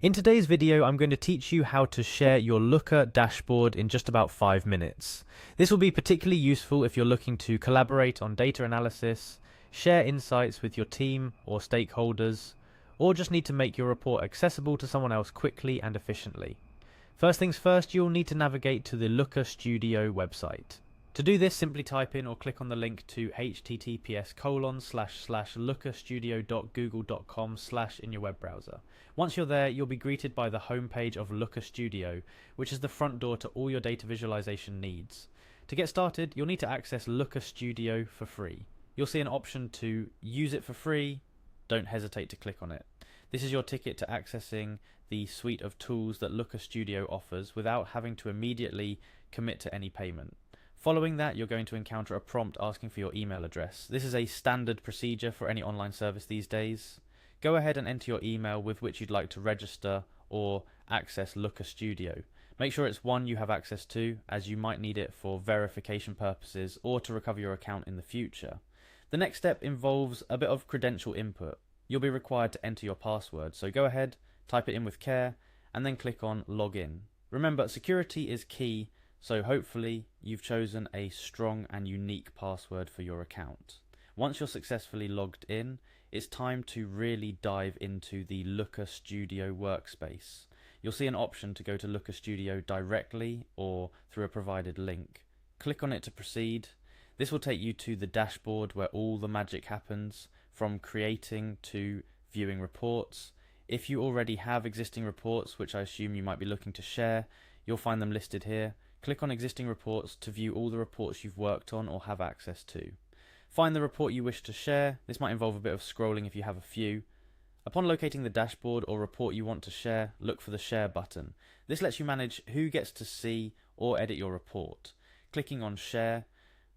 In today's video, I'm going to teach you how to share your Looker dashboard in just about 5 minutes. This will be particularly useful if you're looking to collaborate on data analysis, share insights with your team or stakeholders, or just need to make your report accessible to someone else quickly and efficiently. First things first, you'll need to navigate to the Looker Studio website. To do this, simply type in or click on the link to https://lookerstudio.google.com/ in your web browser. Once you're there, you'll be greeted by the homepage of Looker Studio, which is the front door to all your data visualization needs. To get started, you'll need to access Looker Studio for free. You'll see an option to use it for free. Don't hesitate to click on it. This is your ticket to accessing the suite of tools that Looker Studio offers without having to immediately commit to any payment. Following that, you're going to encounter a prompt asking for your email address. This is a standard procedure for any online service these days. Go ahead and enter your email with which you'd like to register or access Looker Studio. Make sure it's one you have access to, as you might need it for verification purposes or to recover your account in the future. The next step involves a bit of credential input. You'll be required to enter your password, so go ahead, type it in with care, and then click on Login. Remember, security is key, so hopefully you've chosen a strong and unique password for your account. Once you're successfully logged in, it's time to really dive into the Looker Studio workspace. You'll see an option to go to Looker Studio directly or through a provided link. Click on it to proceed. This will take you to the dashboard where all the magic happens, from creating to viewing reports. If you already have existing reports, which I assume you might be looking to share, you'll find them listed here. Click on existing reports to view all the reports you've worked on or have access to. Find the report you wish to share. This might involve a bit of scrolling if you have a few. Upon locating the dashboard or report you want to share, look for the share button. This lets you manage who gets to see or edit your report. Clicking on share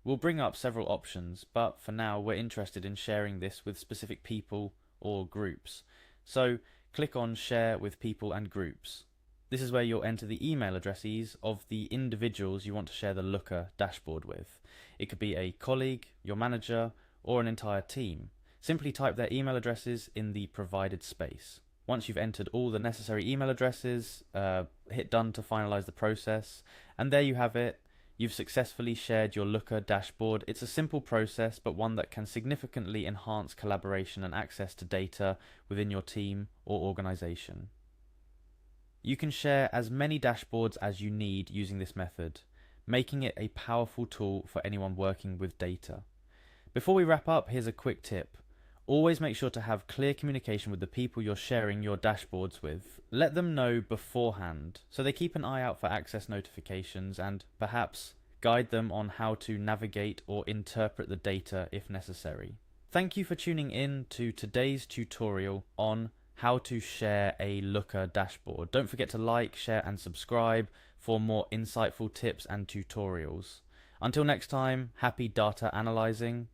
will bring up several options, but for now we're interested in sharing this with specific people or groups. So click on share with people and groups. This is where you'll enter the email addresses of the individuals you want to share the Looker dashboard with. It could be a colleague, your manager, or an entire team. Simply type their email addresses in the provided space. Once you've entered all the necessary email addresses, hit done to finalize the process, and there you have it. You've successfully shared your Looker dashboard. It's a simple process, but one that can significantly enhance collaboration and access to data within your team or organization. You can share as many dashboards as you need using this method, making it a powerful tool for anyone working with data. Before we wrap up, here's a quick tip. Always make sure to have clear communication with the people you're sharing your dashboards with. Let them know beforehand so they keep an eye out for access notifications and perhaps guide them on how to navigate or interpret the data if necessary. Thank you for tuning in to today's tutorial on how to share a Looker dashboard. Don't forget to like, share and subscribe for more insightful tips and tutorials. Until next time, happy data analyzing.